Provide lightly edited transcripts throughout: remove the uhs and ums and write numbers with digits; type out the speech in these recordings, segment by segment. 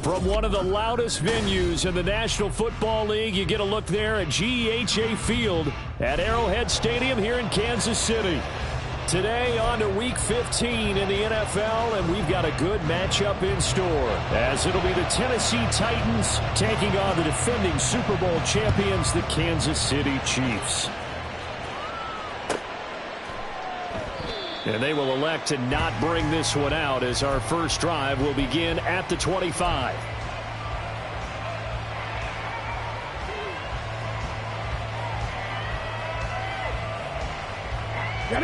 From one of the loudest venues in the National Football League, you get a look there at GEHA Field at Arrowhead Stadium here in Kansas City. Today on to Week 15 in the NFL, and we've got a good matchup in store, as it'll be the Tennessee Titans taking on the defending Super Bowl champions, the Kansas City Chiefs. And they will elect to not bring this one out, as our first drive will begin at the 25.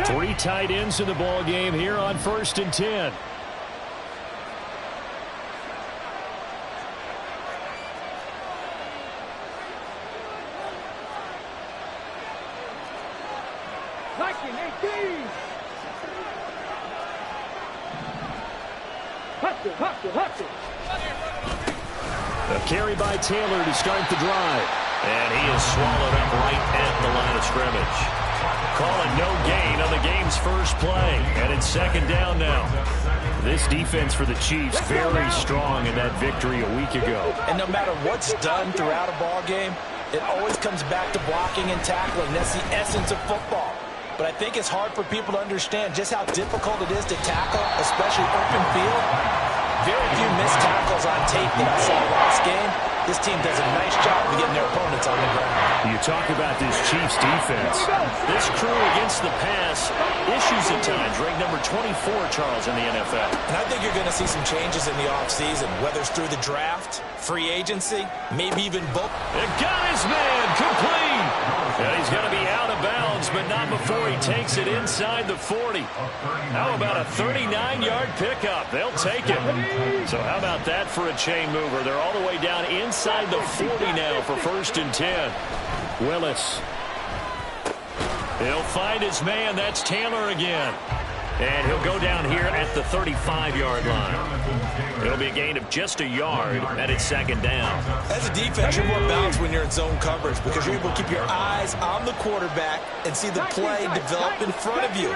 Three tight ends in the ball game here on 1st and 10. A carry by Taylor to start the drive. And he is swallowed up right at the line of scrimmage. Calling no gain on the game's first play. And it's 2nd down now. This defense for the Chiefs very strong in that victory a week ago. And no matter what's done throughout a ball game, it always comes back to blocking and tackling. That's the essence of football. But I think it's hard for people to understand just how difficult it is to tackle, especially open field. Very few missed tackles on tape that I saw last game. This team does a nice job of getting their opponents on the ground. You talk about this Chiefs defense. This crew against the pass, issues at times, ranked number 24, Charles, in the NFL. And I think you're going to see some changes in the offseason, whether it's through the draft, free agency, maybe even both. It got his man complete. And he's going to be out of bounds, but not before he takes it inside the 40. How about a 39-yard pickup? They'll take it. So how about that for a chain mover? They're all the way down inside the 40 now for 1st and 10. Willis. He'll find his man. That's Taylor again. And he'll go down here at the 35-yard line. It'll be a gain of just a yard, and it's 2nd down. As a defense, you're more balanced when you're in zone coverage because you're able to keep your eyes on the quarterback and see the play develop in front of you.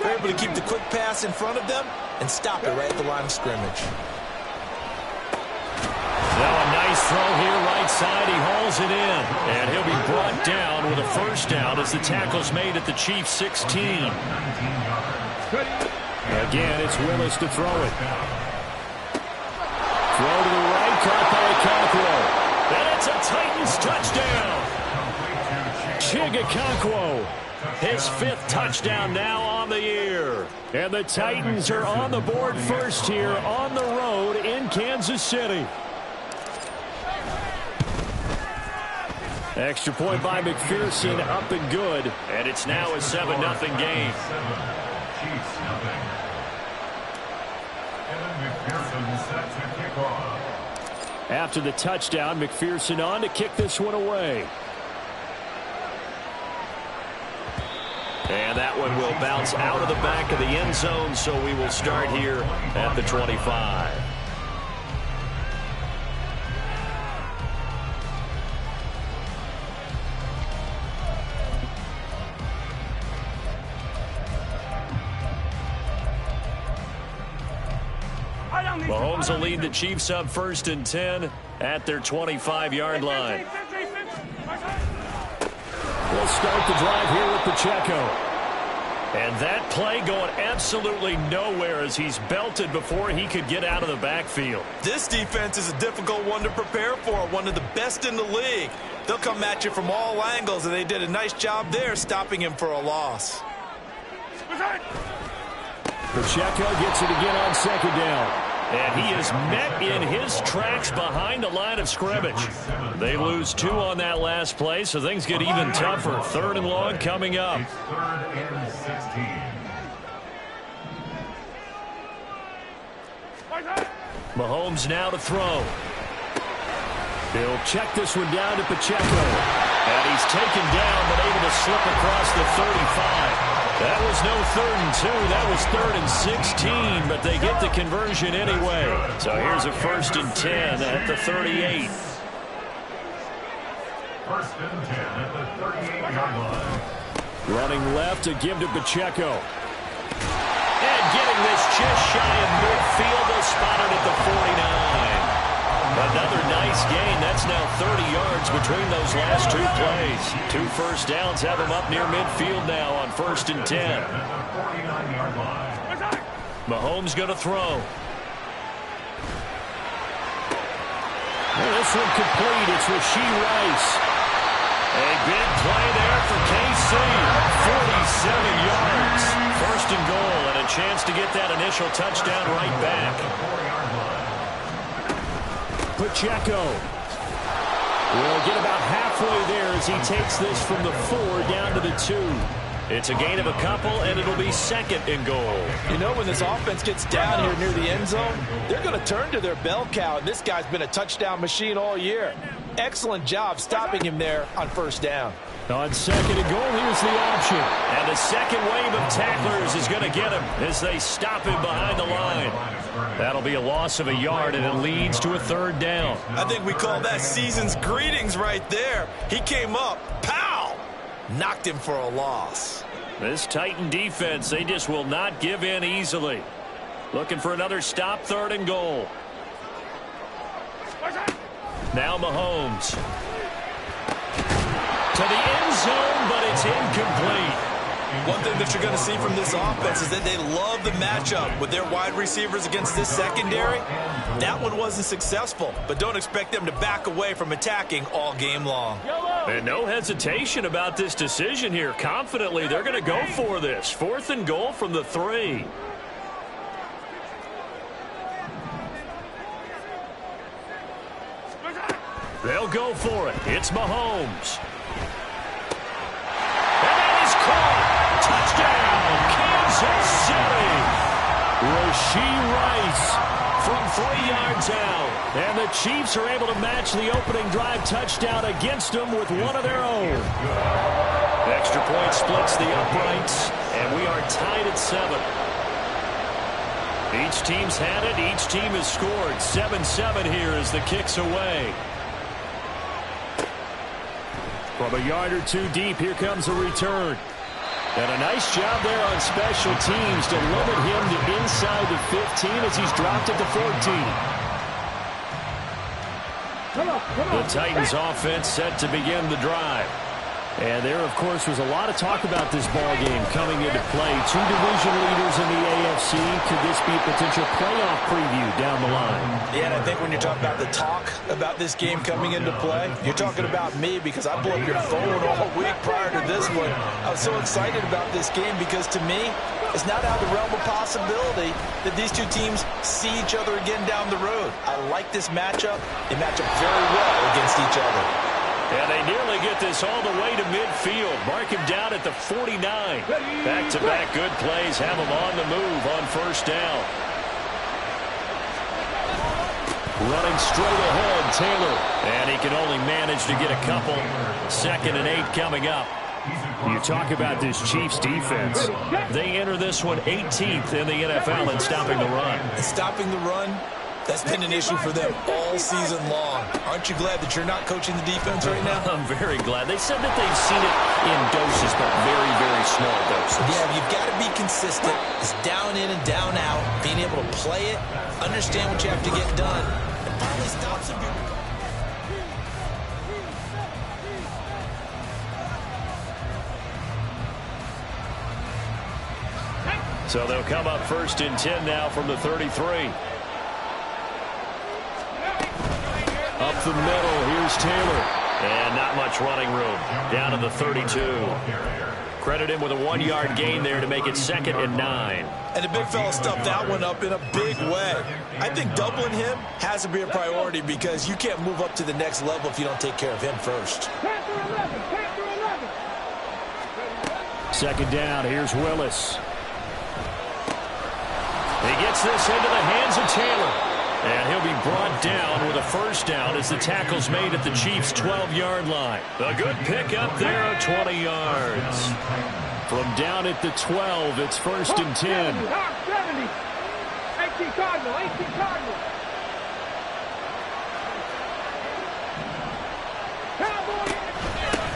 You're able to keep the quick pass in front of them and stop it right at the line of scrimmage. Now a nice throw here right side. He hauls it in. And he'll be brought down with a 1st down as the tackle's made at the Chiefs' 16. Again, it's Willis to throw it. Throw to the right, caught by Okonkwo. And it's a Titans touchdown. Chig Okonkwo, his 5th touchdown now on the year. And the Titans are on the board first here on the road in Kansas City. Extra point by McPherson, up and good. And it's now a 7-0 game. After the touchdown, McPherson on to kick this one away. And that one will bounce out of the back of the end zone, so we will start here at the 25. Mahomes will lead the Chiefs up 1st and 10 at their 25-yard line. We'll start the drive here with Pacheco. And that play going absolutely nowhere as he's belted before he could get out of the backfield. This defense is a difficult one to prepare for, one of the best in the league. They'll come at you from all angles, and they did a nice job there stopping him for a loss. Pacheco gets it again on 2nd down. And he is met in his tracks behind the line of scrimmage. They lose 2 on that last play, so things get even tougher. 3rd and long coming up. Mahomes now to throw. He'll check this one down to Pacheco. And he's taken down, but able to slip across the 35. That was no 3rd and 2. That was 3rd and 16, but they get the conversion anyway. So here's a 1st and 10 at the 38. 1st and 10 at the 38-yard line. Running left to give to Pacheco. And getting this just shy of midfield. They'll spot it at the 49. Another nice gain. That's now 30 yards between those last 2 plays. 2 first downs have him up near midfield now on 1st and 10. Mahomes going to throw. Well, this one complete. It's Rashee Rice. A big play there for KC. 47 yards. 1st and goal, and a chance to get that initial touchdown right back. Pacheco will get about halfway there as he takes this from the 4 down to the 2. It's a gain of a couple, and it'll be 2nd and goal. You know, when this offense gets down here near the end zone, they're going to turn to their bell cow, and this guy's been a touchdown machine all year. Excellent job stopping him there on 1st down. On 2nd and goal, here's the option. And the second wave of tacklers is going to get him as they stop him behind the line. That'll be a loss of a yard, and it leads to a 3rd down. I think we call that season's greetings right there. He came up, pow! Knocked him for a loss. This Titan defense, they just will not give in easily. Looking for another stop, 3rd and goal. Now Mahomes. To the end zone, but it's incomplete. One thing that you're going to see from this offense is that they love the matchup with their wide receivers against this secondary. That one wasn't successful, but don't expect them to back away from attacking all game long. And no hesitation about this decision here. Confidently, they're going to go for this. 4th and goal from the 3. They'll go for it. It's Mahomes. And that is caught. Touchdown, Kansas City. Rashee Rice From 3 yards out. And the Chiefs are able to match the opening drive touchdown against them with one of their own. Extra point splits the uprights, and we are tied at 7. Each team's had it. Each team has scored. 7-7 here as the kick's away. From a yard or 2 deep, here comes a return. And a nice job there on special teams to limit him to inside the 15 as he's dropped it to 14. The Titans offense set to begin the drive. And there, of course, was a lot of talk about this ball game coming into play. 2 division leaders in the AFC. Could this be a potential playoff preview down the line? Yeah, and I think when you're talking about the talk about this game coming into play, you're talking about me because I blew up your phone all week prior to this one. I was so excited about this game because to me, it's not out of the realm of possibility that these 2 teams see each other again down the road. I like this matchup. They match up very well against each other. And they nearly get this all the way to midfield. Mark him down at the 49. Back-to-back good plays have him on the move on 1st down. Running straight ahead, Taylor. And he can only manage to get a couple. 2nd and 8 coming up. You talk about this Chiefs defense. They enter this one 18th in the NFL in stopping the run. And stopping the run, that's been an issue for them all season long. Aren't you glad that you're not coaching the defense right now? I'm very glad. They said that they've seen it in doses, but very, very small doses. Yeah, you've got to be consistent. It's down in and down out. Being able to play it, understand what you have to get done, and finally stop some people. So they'll come up 1st and 10 now from the 33. Up the middle, here's Taylor. And not much running room. Down to the 32. Credit him with a 1-yard gain there to make it 2nd and 9. And the big fella stuffed that one up in a big way. I think doubling him has to be a priority because you can't move up to the next level if you don't take care of him first. 2nd down, here's Willis. He gets this into the hands of Taylor. And he'll be brought down with a 1st down as the tackle's made at the Chiefs' 12-yard line. A good pickup there of 20 yards. From down at the 12, it's 1st and 10. 18 Cardinal.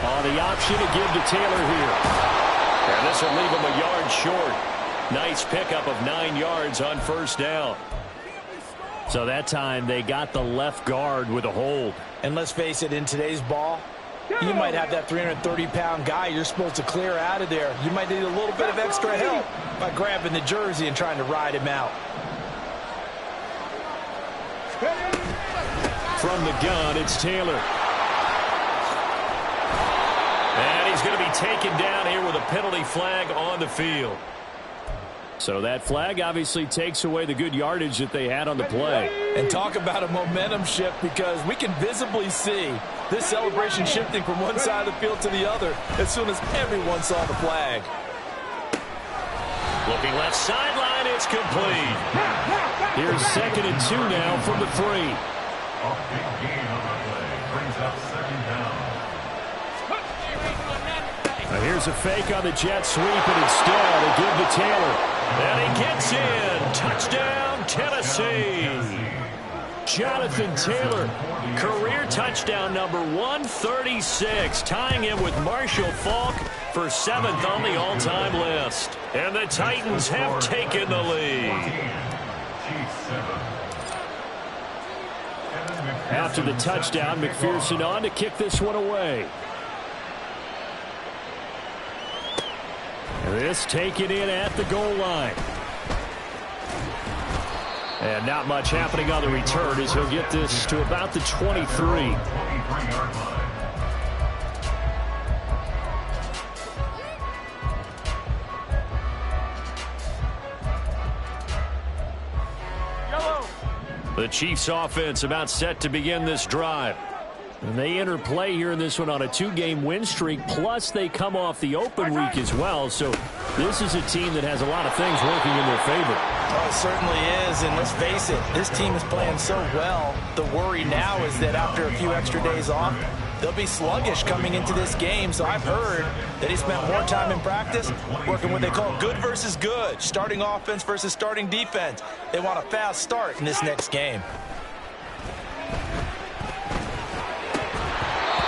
On the option to give to Taylor here. And this will leave him a yard short. Nice pickup of 9 yards on 1st down. So that time they got the left guard with a hold. And let's face it, in today's ball, you might have that 330-pound guy you're supposed to clear out of there. You might need a little bit of extra help by grabbing the jersey and trying to ride him out. From the gun, it's Taylor. And he's going to be taken down here with a penalty flag on the field. So that flag obviously takes away the good yardage that they had on the play. And talk about a momentum shift, because we can visibly see this celebration shifting from one side of the field to the other as soon as everyone saw the flag. Looking left sideline, it's complete. Here's 2nd and 2 now from the 3. A big gain on the play brings up 2nd down. Now here's a fake on the jet sweep, and instead a give to Taylor. And he gets in. Touchdown, Tennessee. Jonathan Taylor, Career touchdown number 136, tying him with Marshall Faulk for 7th on the all-time list. And the Titans have taken the lead. after the touchdown, McPherson on to kick this one away. This taken in at the goal line. And not much happening on the return as he'll get this to about the 23. The Chiefs offense about set to begin this drive. And they enter play here in this one on a 2-game win streak, plus they come off the open week as well. So this is a team that has a lot of things working in their favor. Oh, it certainly is, and let's face it, this team is playing so well. The worry now is that after a few extra days off, they'll be sluggish coming into this game. So I've heard that he spent more time in practice working what they call good versus good, starting offense versus starting defense. They want a fast start in this next game.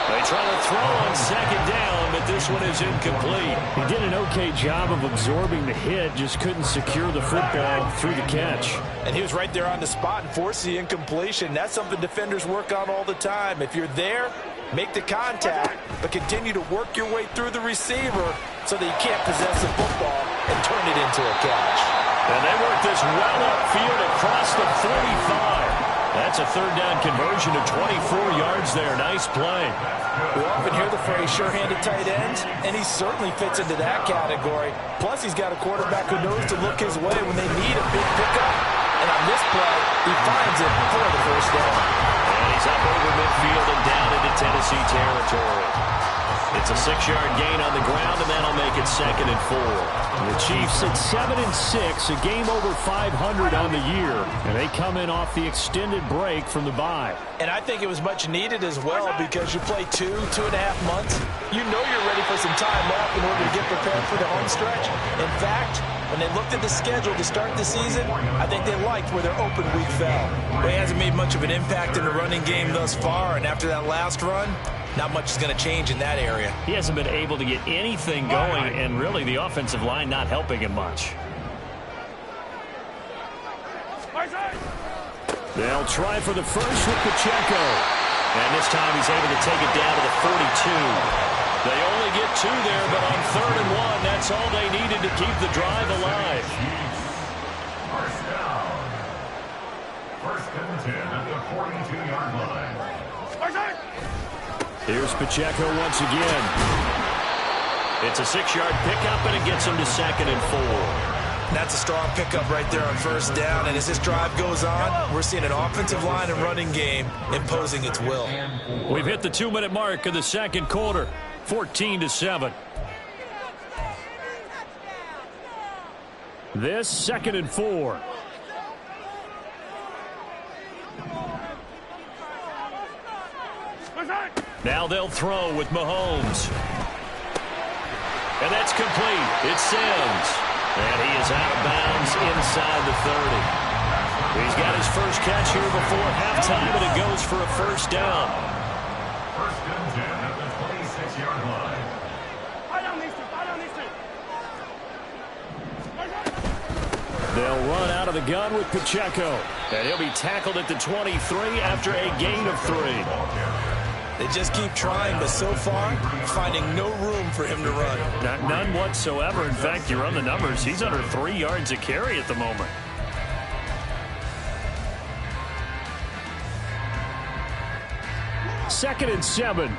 They try to throw on second down, but this one is incomplete. He did an okay job of absorbing the hit, just couldn't secure the football through the catch. And he was right there on the spot and forced the incompletion. That's something defenders work on all the time. If you're there, make the contact, but continue to work your way through the receiver so that you can't possess the football and turn it into a catch. And they work this well upfield across the 45. That's a third down conversion of 24 yards there. Nice play. We often hear the phrase sure-handed tight ends, and he certainly fits into that category. Plus, he's got a quarterback who knows to look his way when they need a big pickup. And on this play, he finds it for the first down. And he's up over midfield and down into Tennessee territory. It's a 6-yard gain on the ground, and that'll make it 2nd and 4. The Chiefs at 7-6, a game over 500 on the year, and they come in off the extended break from the bye. And I think it was much needed as well, because you play 2.5 months. You know you're ready for some time off in order to get prepared for the home stretch. In fact, when they looked at the schedule to start the season, I think they liked where their open week fell. But he hasn't made much of an impact in the running game thus far, and after that last run, not much is going to change in that area. He hasn't been able to get anything going, and really the offensive line not helping him much. They'll try for the first with Pacheco. And this time he's able to take it down to the 42. They only get 2 there, but on 3rd and 1, that's all they needed to keep the drive alive. First down. 1st and 10 at the 42-yard line. Here's Pacheco once again. It's a 6-yard pickup, and it gets him to 2nd and 4. That's a strong pickup right there on 1st down, and as this drive goes on, we're seeing an offensive line and running game imposing its will. We've hit the 2-minute mark of the 2nd quarter, 14-7. This 2nd and 4. Now they'll throw with Mahomes. And that's complete. It's Sims. And he is out of bounds inside the 30. He's got his first catch here before halftime, and it goes for a first down. 1st and 10 at the 26-yard line. They'll run out of the gun with Pacheco. And he'll be tackled at the 23 after a gain of 3. They just keep trying, but so far, finding no room for him to run. None whatsoever. In fact, you run the numbers. He's under 3 yards a carry at the moment. Second and 7.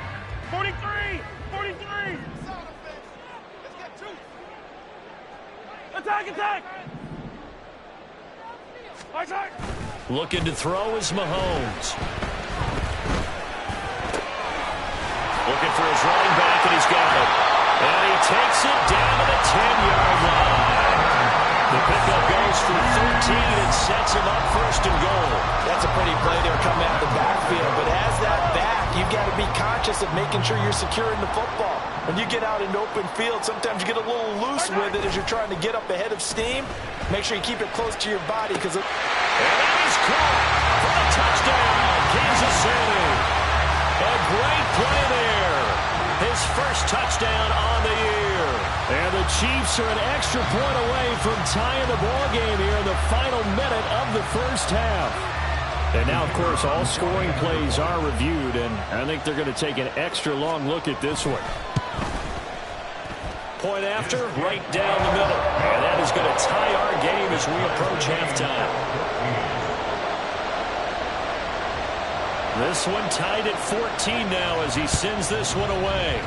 43! 43! Let's get 2. Attack, attack! Attack! Looking to throw is Mahomes. Looking for his running back, and he's got it. And he takes it down to the 10-yard line. The pickup goes for 13 and sets him up first and goal. That's a pretty play there coming out of the backfield. But as that back, you've got to be conscious of making sure you're securing the football. When you get out in open field, sometimes you get a little loose with it as you're trying to get up ahead of steam. Make sure you keep it close to your body. And that is caught for a touchdown, Kansas City. A great play there. His first touchdown on the year. And the Chiefs are an extra point away from tying the ball game here in the final minute of the first half. And now, of course, all scoring plays are reviewed, and I think they're going to take an extra long look at this one. Point after, right down the middle. And that is going to tie our game as we approach halftime. This one tied at 14 now as he sends this one away.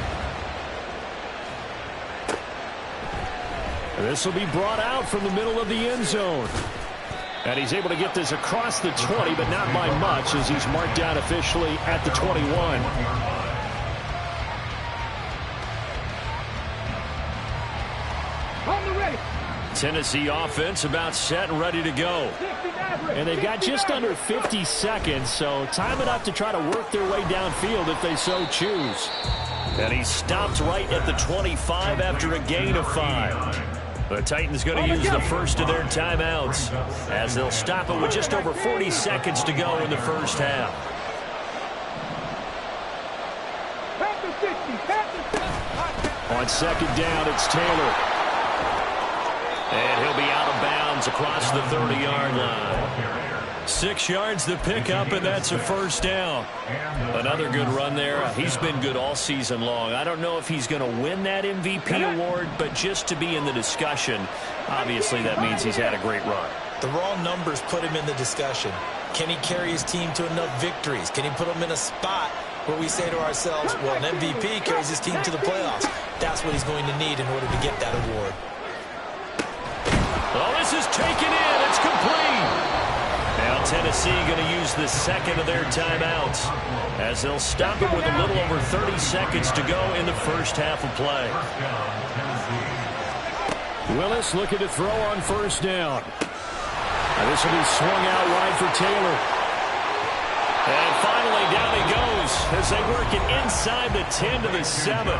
This will be brought out from the middle of the end zone. And he's able to get this across the 20, but not by much as he's marked down officially at the 21. Tennessee offense about set and ready to go. And they've got just under 50 seconds, so time enough to try to work their way downfield if they so choose. And he stopped right at the 25 after a gain of 5. The Titans going to use the first of their timeouts as they'll stop it with just over 40 seconds to go in the first half. On second down, it's Taylor. And he'll be out of bounds across the 30-yard line. 6 yards to pick up, and that's a first down. Another good run there. He's been good all season long. I don't know if he's going to win that MVP award, but just to be in the discussion, obviously that means he's had a great run. The raw numbers put him in the discussion. Can he carry his team to enough victories? Can he put them in a spot where we say to ourselves, well, an MVP carries his team to the playoffs. That's what he's going to need in order to get that award. Well, this is taken in. It's complete. Now Tennessee going to use the second of their timeouts as they'll stop it with a little over 30 seconds to go in the first half of play. Willis looking to throw on first down. And this will be swung out wide for Taylor. And finally down he goes as they work it inside the 10 to the 7.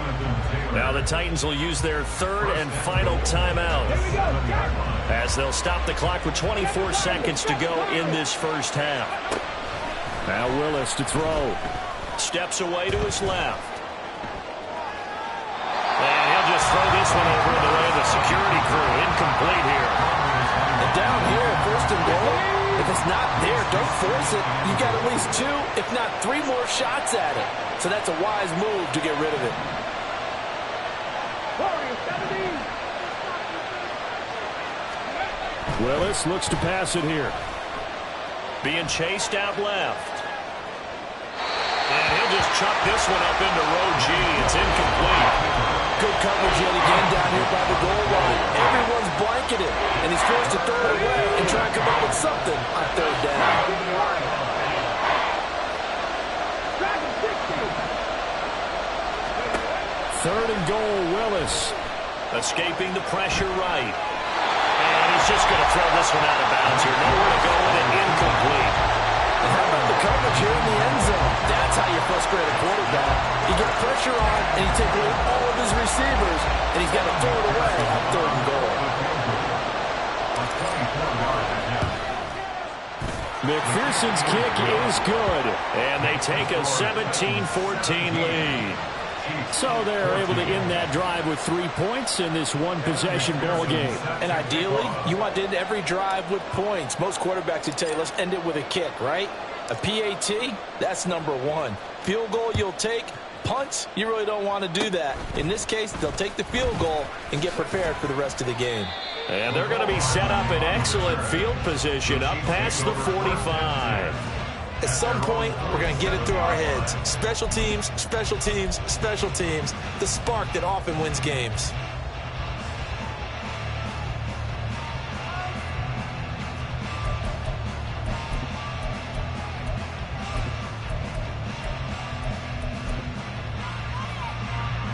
Now the Titans will use their third and final timeout as they'll stop the clock with 24 seconds to go in this first half. Now Willis to throw. Steps away to his left. And he'll just throw this one over the way of the security crew. Incomplete here. And down here, first and goal, if it's not there, don't force it. You've got at least 2, if not 3 more shots at it. So that's a wise move to get rid of it. Willis looks to pass it here. Being chased out left. And he'll just chuck this one up into row G. It's incomplete. Good coverage yet again down here by the goal line. Everyone's blanketed, and he's forced to throw it away and try and come up with something on third down. Third and goal, Willis. Escaping the pressure right. And he's just going to throw this one out of bounds here. Nowhere to go with it. Incomplete. And how about the coverage here in the end zone? That's how you frustrate a quarterback. You get pressure on, and you take away all of his receivers, and he's got to throw it away on third and goal. McPherson's kick is good, and they take a 17-14 lead. So they're able to end that drive with 3 points in this one-possession ball game. And ideally, you want to end every drive with points. Most quarterbacks would tell you, let's end it with a kick, right? A PAT, that's number one. Field goal you'll take. Punts, you really don't want to do that. In this case, they'll take the field goal and get prepared for the rest of the game. And they're going to be set up in excellent field position up past the 45. At some point, we're going to get it through our heads. Special teams, special teams, special teams. The spark that often wins games.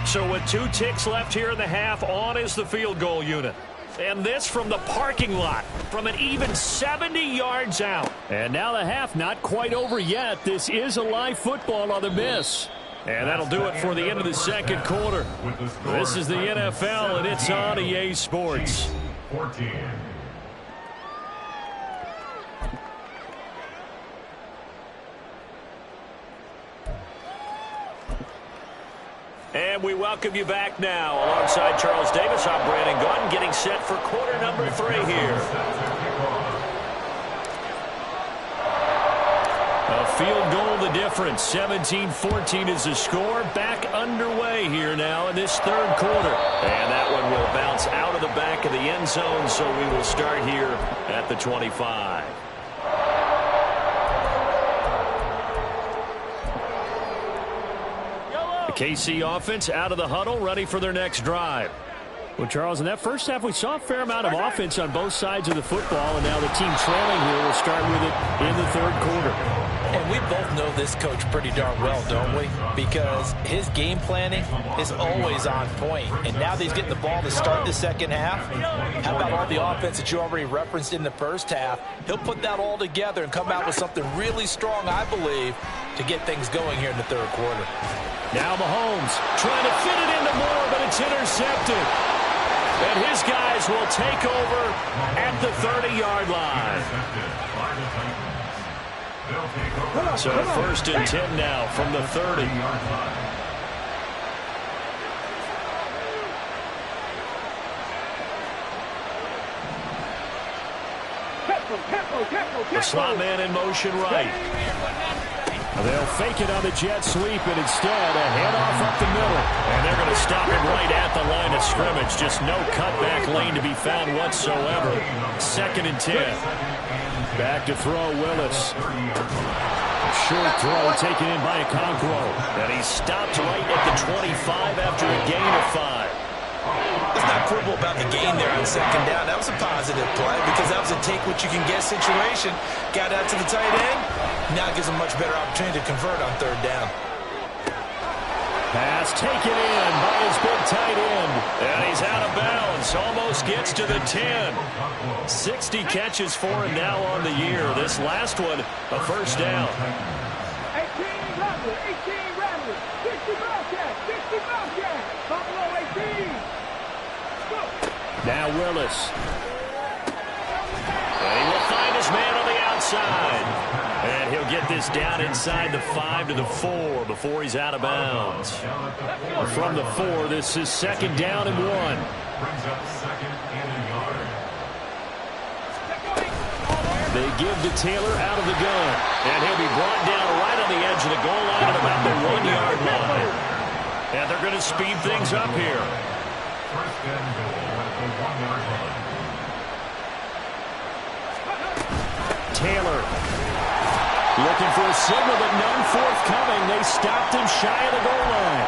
So with 2 ticks left here in the half, on is the field goal unit. And this from the parking lot, from an even 70 yards out. And now the half not quite over yet. This is a live football on the miss. And that'll do it for the end of the second quarter. This is the NFL, and it's on EA Sports. 14. And we welcome you back now. Alongside Charles Davis, I'm Brandon Gaudin, getting set for quarter number 3 here. A field goal the difference. 17-14 is the score. Back underway here now in this third quarter. And that one will bounce out of the back of the end zone, so we will start here at the 25. KC offense out of the huddle, ready for their next drive. Well, Charles, in that first half, we saw a fair amount of offense on both sides of the football, and now the team trailing here will start with it in the third quarter. And we both know this coach pretty darn well, don't we? Because his game planning is always on point. And now that he's getting the ball to start the second half, how about all the offense that you already referenced in the first half? He'll put that all together and come out with something really strong, I believe, to get things going here in the third quarter. Now Mahomes trying to fit it into Moore, but it's intercepted. And his guys will take over at the 30-yard line. So 1st and 10 now from the 30. The slot man in motion right. They'll fake it on the jet sweep, and instead a handoff up the middle. And they're going to stop it right at the line of scrimmage. Just no cutback lane to be found whatsoever. 2nd and 10. Back to throw Willis. Short throw taken in by Okonkwo. And he stopped right at the 25 after a gain of 5. Let's not quibble about the gain there on 2nd down. That was a positive play because that was a take-what-you-can-get situation. Got out to the tight end. Now gives him a much better opportunity to convert on 3rd down. Pass taken in by his big tight end. And he's out of bounds. Almost gets to the 10. 60 catches for him now on the year. This last one, a first down. 18 Rattler, 60 Bobcat, Buffalo 18. Go. Now Willis. And he will find his man on the outside. And he'll get this down inside the 5 to the 4 before he's out of bounds. From the 4, this is 2nd down and 1. Brings up 2nd and a yard. They give to Taylor out of the gun. And he'll be brought down right on the edge of the goal line at about the 1-yard line. And they're going to speed things up here. 1st and goal at the 1-yard line. Taylor looking for a signal, but none forthcoming. They stopped him shy of the goal line.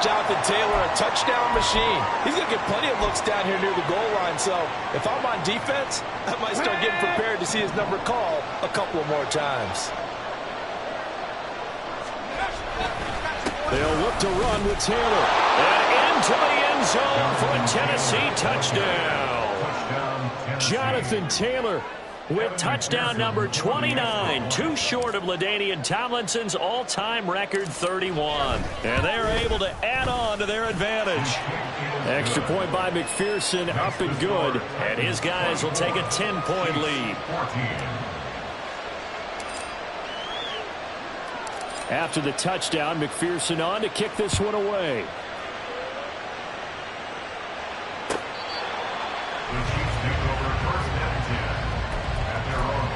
Jonathan Taylor, a touchdown machine. He's going to get plenty of looks down here near the goal line. So if I'm on defense, I might start getting prepared to see his number called a couple more times. They'll look to run with Taylor. And into the end zone for a Tennessee touchdown. Jonathan Taylor with touchdown number 29, too short of LaDainian Tomlinson's all-time record 31. And they're able to add on to their advantage. Extra point by McPherson, up and good. And his guys will take a 10-point lead. After the touchdown, McPherson on to kick this one away. The Chiefs take over first and 10 at their own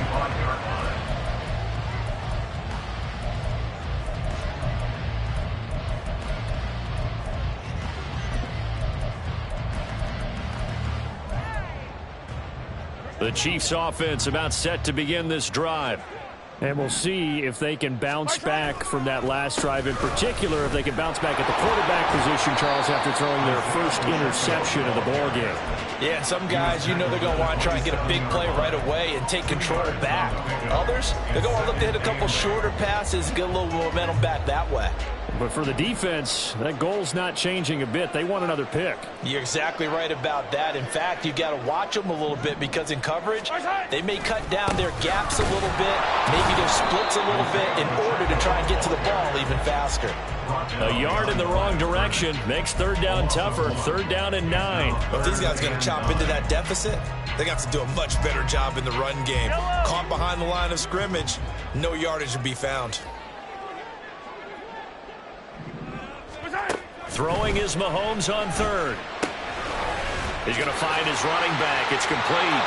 25-yard line. The Chiefs offense about set to begin this drive. And we'll see if they can bounce back from that last drive, in particular if they can bounce back at the quarterback position, Charles, after throwing their first interception of the ball game. Yeah, some guys, they're going to want to try and get a big play right away and take control back. Others, they're going to want to look to hit a couple shorter passes, get a little momentum back that way. But for the defense, that goal's not changing a bit. They want another pick. You're exactly right about that. In fact, you've got to watch them a little bit because in coverage, they may cut down their gaps a little bit, maybe their splits a little bit in order to try and get to the ball even faster. A yard in the wrong direction makes third down tougher. Third down and 9. If these guys are going to chop into that deficit, they got to do a much better job in the run game. Caught behind the line of scrimmage, no yardage to be found. Throwing is Mahomes on third. He's going to find his running back. It's complete.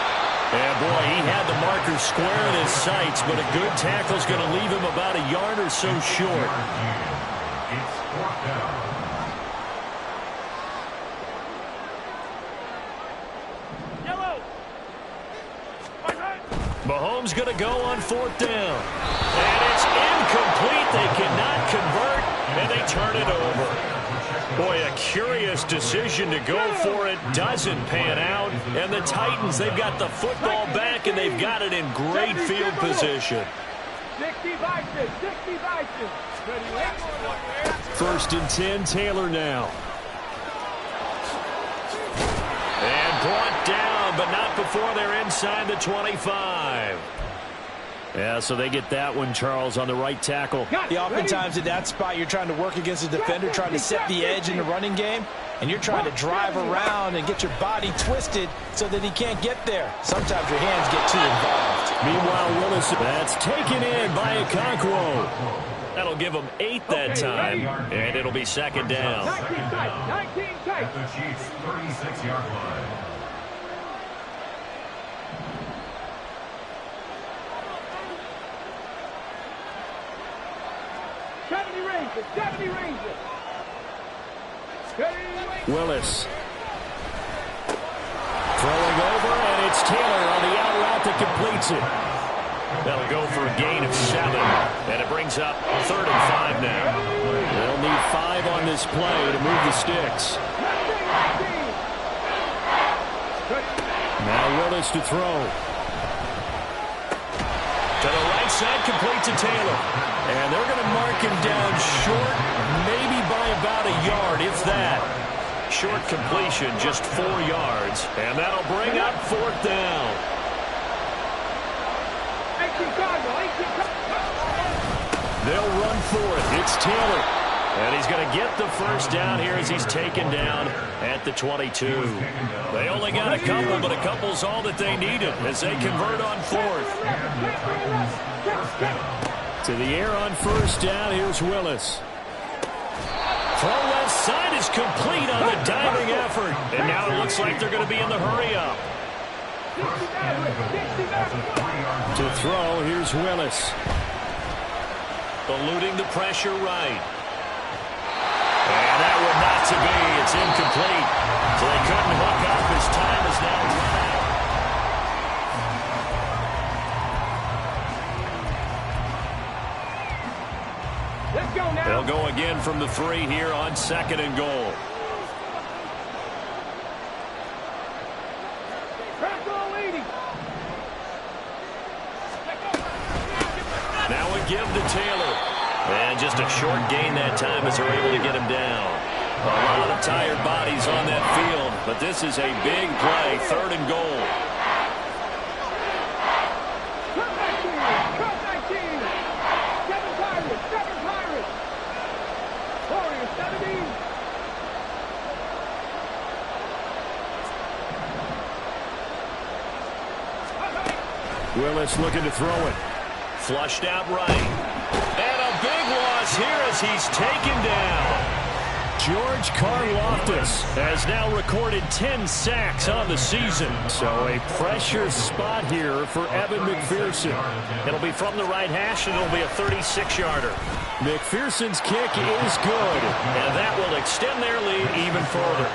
And, boy, he had the marker square in his sights, but a good tackle's going to leave him about a yard or so short. It's fourth down. Mahomes going to go on fourth down. And it's incomplete. They cannot convert, and they turn it over. Boy, a curious decision to go for it. Doesn't pan out. And the Titans, they've got the football back, and they've got it in great field position. 60 Vikings, 60 Vikings. First and 10, Taylor now. And brought down, but not before they're inside the 25. Yeah, so they get that one, Charles, on the right tackle. Yeah, oftentimes at that spot, you're trying to work against a defender, trying to set the edge in the running game, and you're trying to drive around and get your body twisted so that he can't get there. Sometimes your hands get too involved. Meanwhile, Willis, that's taken in by Okonkwo. That'll give them 8 that time, and it'll be second down. 19 tight, 19 tight. At the Chiefs' 36-yard line. Willis. Throwing over, and it's Taylor on the out route that completes it. That'll go for a gain of 7, and it brings up third and 5 now. They'll need 5 on this play to move the sticks. Now Willis to throw. To the right side, complete to Taylor. And they're going to mark him down short, maybe by about a yard, if that. Short completion, just 4 yards. And that'll bring up fourth down. They'll run for it. It's Taylor. And he's going to get the first down here as he's taken down at the 22. They only got a couple, but a couple's all that they needed as they convert on fourth. To the air on first down, here's Willis. Throw left side is complete on the diving effort. And now it looks like they're going to be in the hurry-up. To throw, here's Willis. Eluding the pressure right. And that one not to be. It's incomplete. So they couldn't hook up. His time is now run out. Let's go now. They'll go again from the 3 here on second and goal. Now a give to Taylor. And just a short gain that time as they're able to get him down. A lot of tired bodies on that field, but this is a big play, third and goal. Willis looking to throw it. Flushed out right. And a big loss here as he's taken down. George Karlaftis has now recorded 10 sacks on the season. So a pressure spot here for Evan McPherson. It'll be from the right hash, and it'll be a 36-yarder. McPherson's kick is good. And that will extend their lead even further.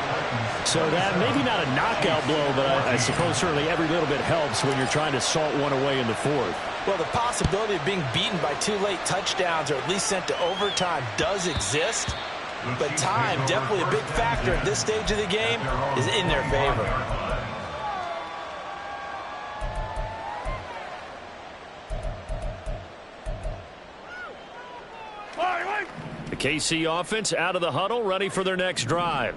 So that maybe not a knockout blow, but I suppose certainly every little bit helps when you're trying to salt one away in the fourth. Well, the possibility of being beaten by 2 late touchdowns or at least sent to overtime does exist. But time, definitely a big factor at this stage of the game, is in their favor. The KC offense out of the huddle, ready for their next drive.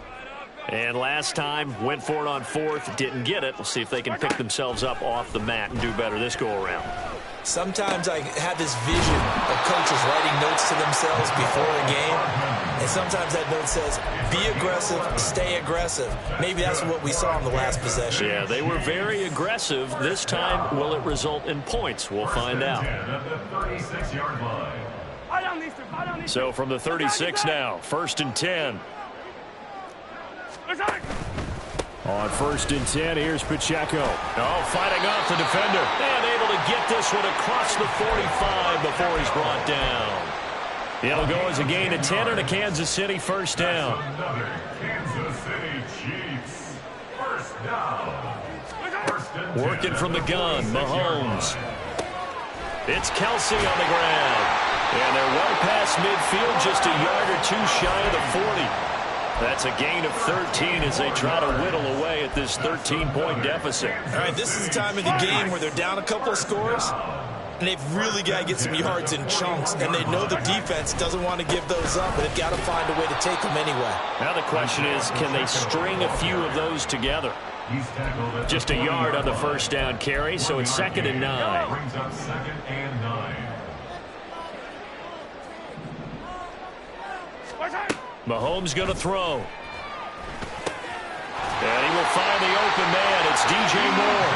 And last time, went for it on fourth, didn't get it. We'll see if they can pick themselves up off the mat and do better this go-around. Sometimes I have this vision of coaches writing notes to themselves before a game, and sometimes that note says, be aggressive, stay aggressive. Maybe that's what we saw in the last possession. Yeah, they were very aggressive. This time, will it result in points? We'll find out. So from the 36 now, 1st and 10. On 1st and 10, here's Pacheco. Oh, fighting off the defender. And able to get this one across the 45 before he's brought down. It'll go as a gain of 10 and a Kansas City 1st down. Another Kansas City Chiefs. 1st down. 1st and 10. Working from the gun, Mahomes. It's Kelsey on the ground. And they're well past midfield, just a yard or two shy of the 40. That's a gain of 13 as they try to whittle away at this 13-point deficit. All right, this is the time of the game where they're down a couple of scores, and they've really got to get some yards in chunks, and they know the defense doesn't want to give those up, but they've got to find a way to take them anyway. Now the question is, can they string a few of those together? Just a yard on the 1st down carry, so it's 2nd and 9. Brings up 2nd and 9. Mahomes going to throw. And he will find the open man. It's DJ Moore.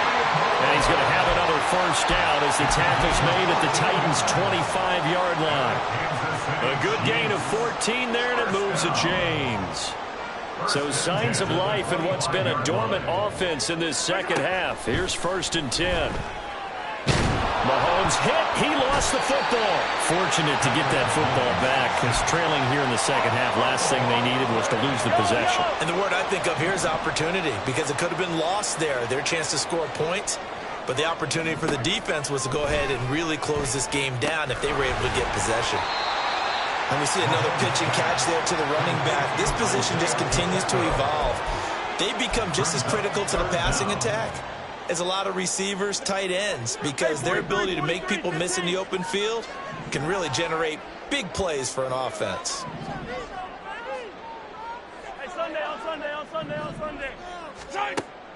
And he's going to have another 1st down as the tackle's made at the Titans' 25-yard line. A good gain of 14 there, and it moves the chains. So signs of life in what's been a dormant offense in this second half. Here's 1st and 10. Mahomes hit. He lost the football. Fortunate to get that football back, because trailing here in the second half, last thing they needed was to lose the possession. And the word I think of here is opportunity, because it could have been lost there, their chance to score points. But the opportunity for the defense was to go ahead and really close this game down if they were able to get possession. And we see another pitch and catch there to the running back. This position just continues to evolve. They become just as critical to the passing attack as a lot of receivers, tight ends, because their ability to make people miss in the open field can really generate big plays for an offense.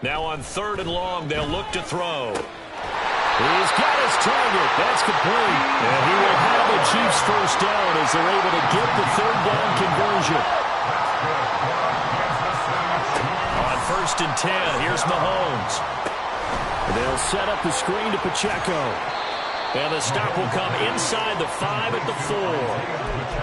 Now on 3rd and long, they'll look to throw. He's got his target. That's complete. And he will have the Chiefs 1st down as they're able to get the 3rd down conversion. On 1st and 10, here's Mahomes. They'll set up the screen to Pacheco. And the stop will come inside the 5 at the 4.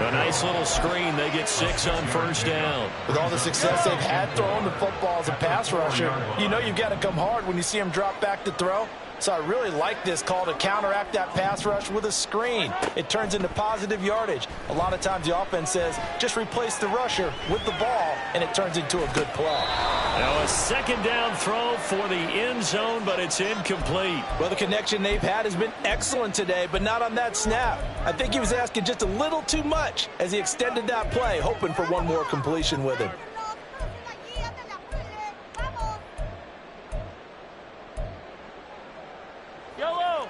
A nice little screen. They get 6 on 1st down. With all the success they've had throwing the football as a pass rusher, you know you've got to come hard when you see them drop back to throw. So I really like this call to counteract that pass rush with a screen. It turns into positive yardage. A lot of times the offense says, just replace the rusher with the ball, and it turns into a good play. Now a 2nd down throw for the end zone, but it's incomplete. Well, the connection they've had has been excellent today, but not on that snap. I think he was asking just a little too much as he extended that play, hoping for one more completion with it.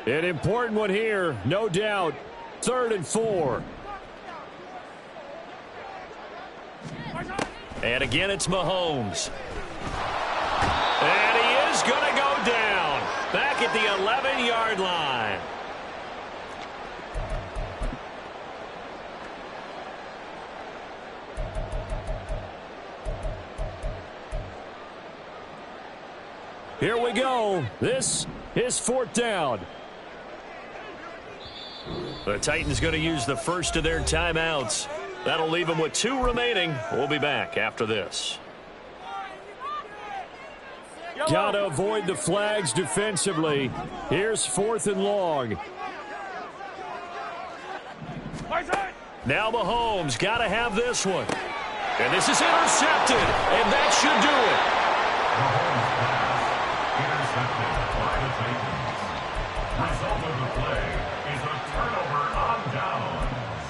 An important one here, no doubt. 3rd and 4. And again, it's Mahomes. And he is going to go down. Back at the 11-yard line. Here we go. This is 4th down. The Titans going to use the first of their timeouts. That'll leave them with 2 remaining. We'll be back after this. Got to avoid the flags defensively. Here's 4th and long. Now Mahomes got to have this one. And this is intercepted. And that should do it. Mahomes pass intercepted by the Titans. Result of the play is a turnover on downs.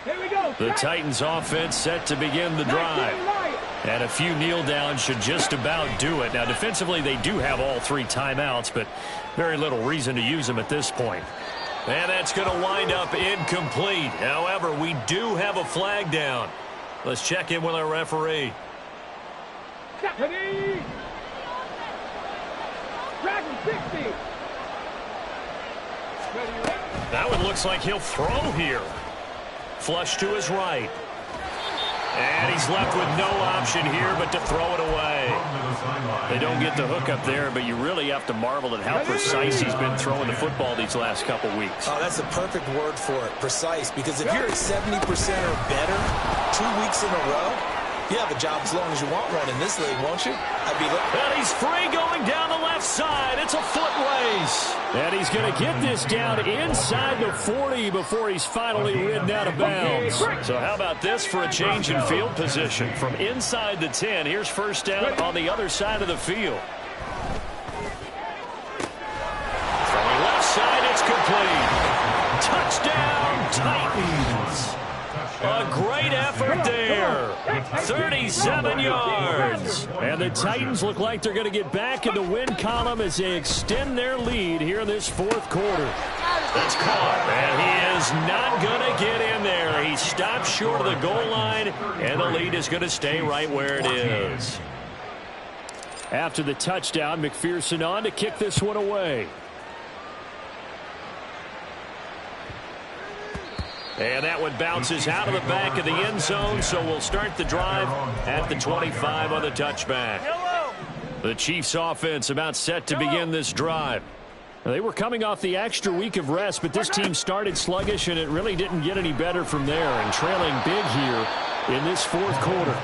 Here we go. The Titans offense set to begin the drive. And a few kneel downs should just about do it. Now, defensively, they do have all 3 timeouts, but very little reason to use them at this point. And that's going to wind up incomplete. However, we do have a flag down. Let's check in with our referee. Ready. Dragon 60. That one looks like he'll throw here. Flush to his right. And he's left with no option here but to throw it away. They don't get the hook up there, but you really have to marvel at how precise he's been throwing the football these last couple weeks. Oh, that's the perfect word for it, precise. Because if you're at 70% or better 2 weeks in a row, you have a job as long as you want one in this league, won't you? And he's free going down the left side. It's a foot race. And he's going to get this down inside the 40 before he's finally ridden out of bounds. So how about this for a change in field position? From inside the 10, here's first down on the other side of the field. From the left side, it's complete. Touchdown, Titans. A great effort there. 37 yards. And the Titans look like they're going to get back in the win column as they extend their lead here in this 4th quarter. That's caught. And he is not going to get in there. He stopped short of the goal line, and the lead is going to stay right where it is. After the touchdown, McPherson on to kick this one away. And that one bounces out of the back of the end zone, so we'll start the drive at the 25 on the touchback. The Chiefs offense about set to begin this drive. They were coming off the extra week of rest, but this team started sluggish, and it really didn't get any better from there, and trailing big here in this 4th quarter.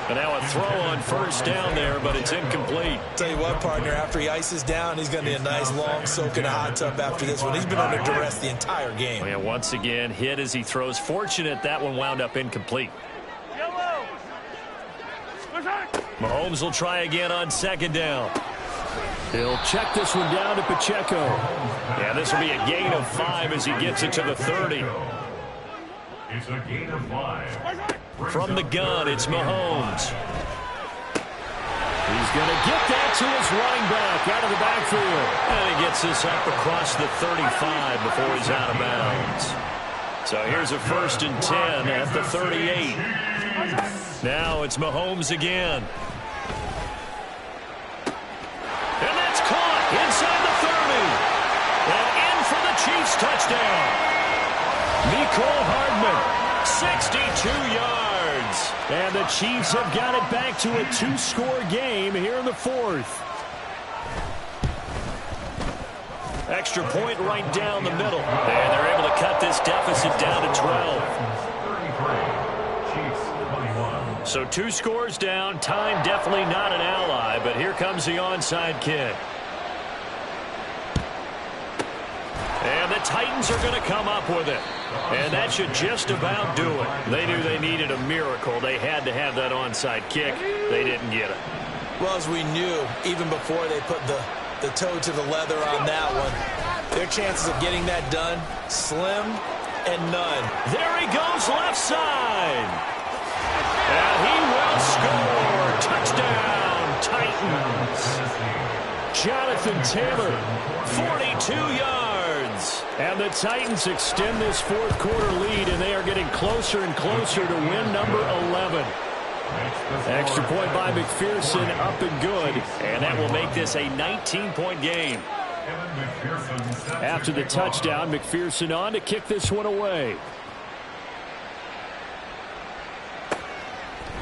And now a throw on first down there, but it's incomplete. Tell you what, partner, after he ices down, he's going to need a nice long soak in a hot tub after this one. He's been under duress the entire game. And once again, hit as he throws. Fortunate that one wound up incomplete. Mahomes will try again on 2nd down. He'll check this one down to Pacheco. Yeah, this will be a gain of 5 as he gets it to the 30. It's a gain of 5. From the gun, it's Mahomes. He's going to get that to his running back out of the backfield. And he gets this up across the 35 before he's out of bounds. So here's a 1st and 10 at the 38. Now it's Mahomes again. And that's caught inside the 30. And in for the Chiefs touchdown. Mecole Hardman, 62 yards. And the Chiefs have got it back to a 2-score game here in the 4th. Extra point right down the middle. And they're able to cut this deficit down to 12. 33. Chiefs 21. So 2 scores down. Time definitely not an ally, but here comes the onside kick. And the Titans are going to come up with it. And that should just about do it. They knew they needed a miracle. They had to have that onside kick. They didn't get it. Well, as we knew, even before they put the toe to the leather on that one, their chances of getting that done, slim and none. There he goes left side. And he will score. Touchdown, Titans. Jonathan Taylor, 42 yards. And the Titans extend this 4th quarter lead, and they are getting closer and closer to win number 11. Extra point by McPherson, up and good. And that will make this a 19-point game. After the touchdown, McPherson on to kick this one away.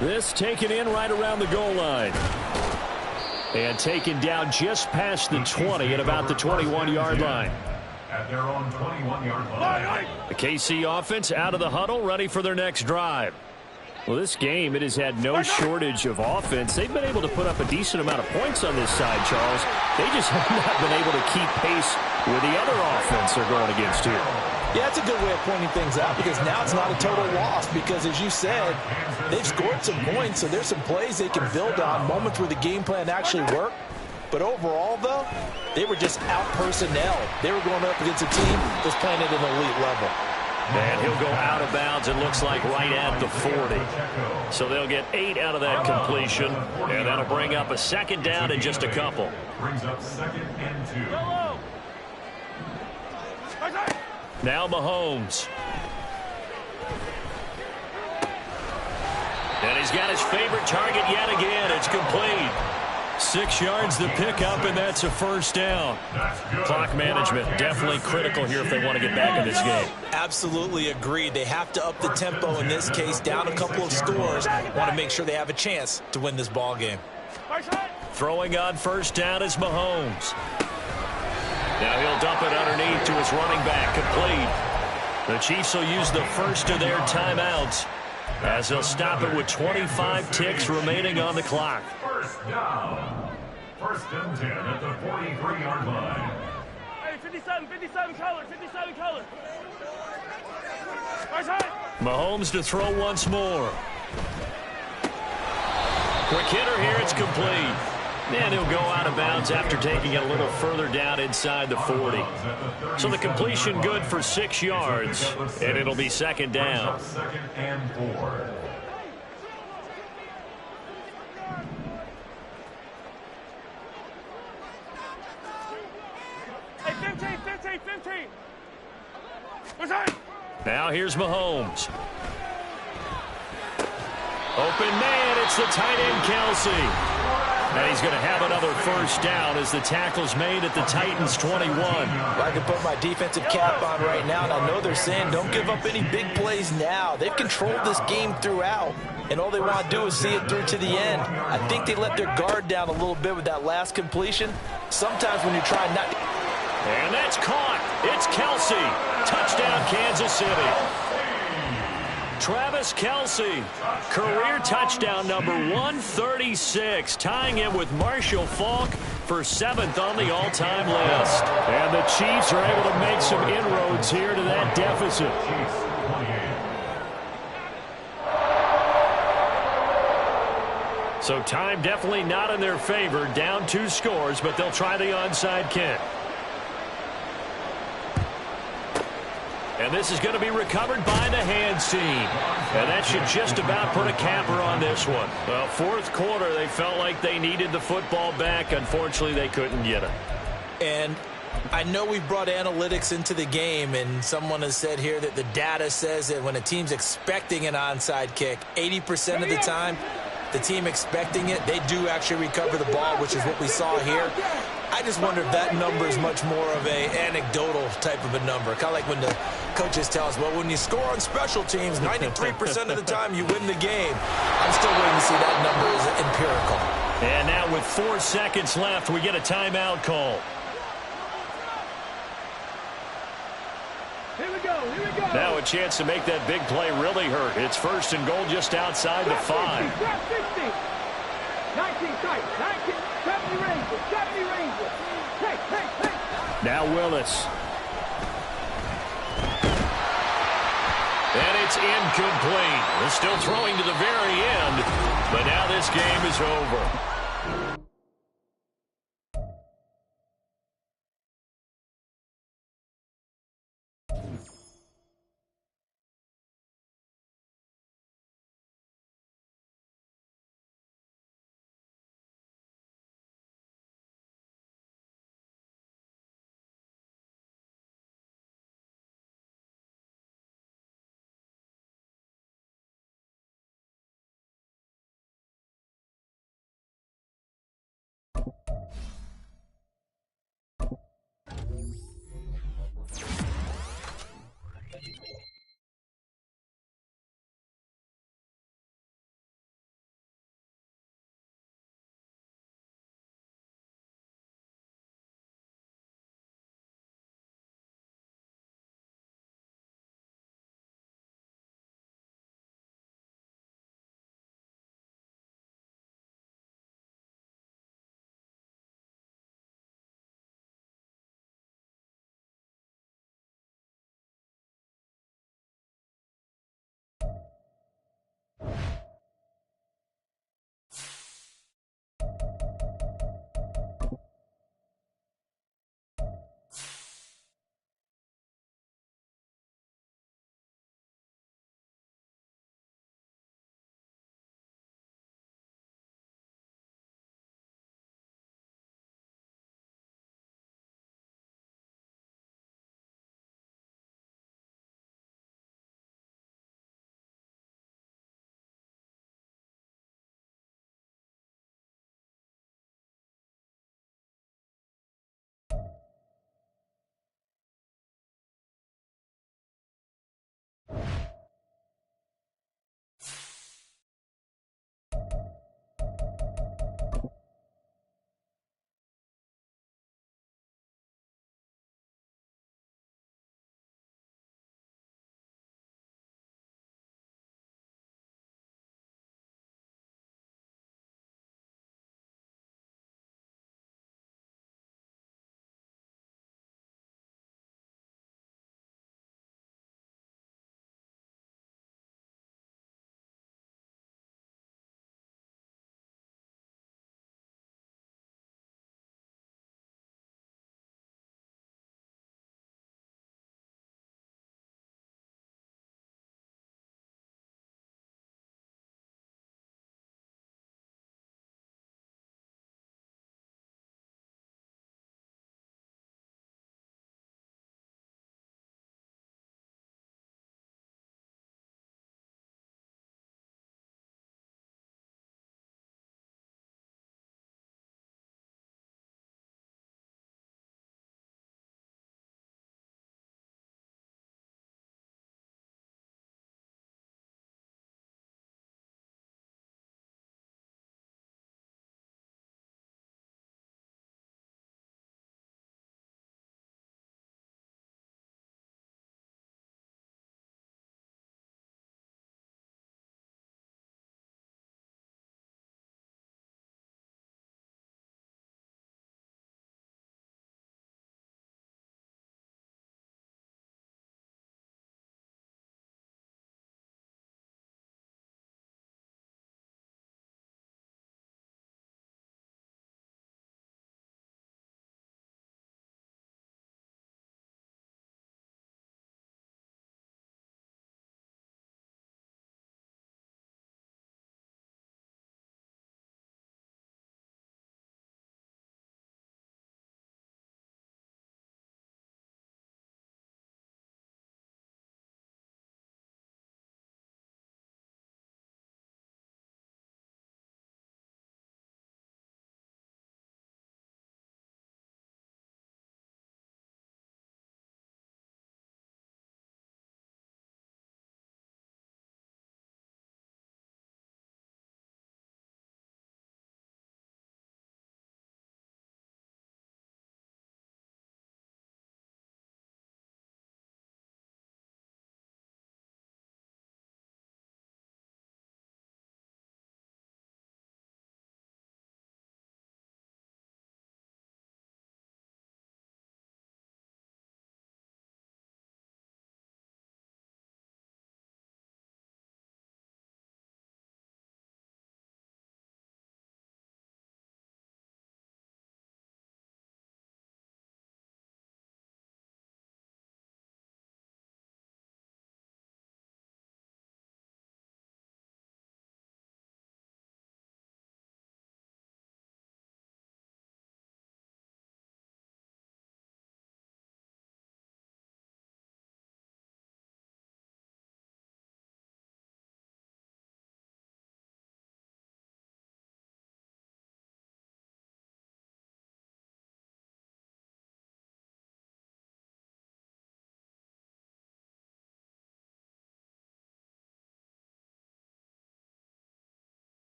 This taken in right around the goal line. And taken down just past the 20 at about the 21-yard line. At their own 21-yard line. The KC offense out of the huddle, ready for their next drive. Well, this game, it has had no shortage of offense. They've been able to put up a decent amount of points on this side, Charles. They just have not been able to keep pace with the other offense they're going against here. Yeah, that's a good way of pointing things out because now it's not a total loss because, as you said, they've scored some points, so there's some plays they can build on, moments where the game plan actually worked. But overall, though, they were just out-personnel. They were going up against a team that's playing at an elite level. And he'll go out of bounds, it looks like, right at the 40. So they'll get 8 out of that completion, and that'll bring up a second down in just a couple. Brings up 2nd and 2. Now Mahomes. And he's got his favorite target yet again. It's complete. 6 yards the pickup, and that's a first down. Clock management definitely critical here if they want to get back in this game. Absolutely agreed. They have to up the tempo in this case, down a couple of scores. Want to make sure they have a chance to win this ball game. Throwing on first down is Mahomes. Now he'll dump it underneath to his running back, complete. The Chiefs will use the first of their timeouts as they'll stop it with 25 ticks remaining on the clock. First down. 1st and 10 at the 43-yard line. Hey, 57 color. Mahomes to throw once more. Quick hitter here, it's complete. And he'll go out of bounds after taking it a little further down inside the 40. So the completion good for 6 yards, and it'll be second down. 2nd and 4. Hey, 15. What's that? Now here's Mahomes. Open man, it's the tight end, Kelsey. And he's going to have another first down as the tackle's made at the Titans' 21. I can put my defensive cap on right now, and I know they're saying don't give up any big plays now. They've controlled this game throughout, and all they want to do is see it through to the end. I think they let their guard down a little bit with that last completion. Sometimes when you're trying not to... And that's caught. It's Kelsey. Touchdown, Kansas City. Travis Kelsey, career touchdown number 136, tying it with Marshall Faulk for 7th on the all-time list. And the Chiefs are able to make some inroads here to that deficit. So time definitely not in their favor, down 2 scores, but they'll try the onside kick. And this is going to be recovered by the hands team. And that should just about put a capper on this one. Well, 4th quarter, they felt like they needed the football back. Unfortunately, they couldn't get it. And I know we brought analytics into the game, and someone has said here that the data says that when a team's expecting an onside kick, 80% of the time, the team expecting it, they do actually recover the ball, which is what we saw here. I just wonder if that number is much more of a anecdotal type of a number. Kind of like when the coaches tell us, well, when you score on special teams, 93% of the time you win the game. I'm still waiting to see that number is empirical. And now with 4 seconds left, we get a timeout call. Here we go. Now a chance to make that big play really hurt. It's 1st and goal just outside the 5. 15. 19 tight. 19. 70 Rangers. Hey. Now Willis. And it's incomplete. They're still throwing to the very end, but now this game is over.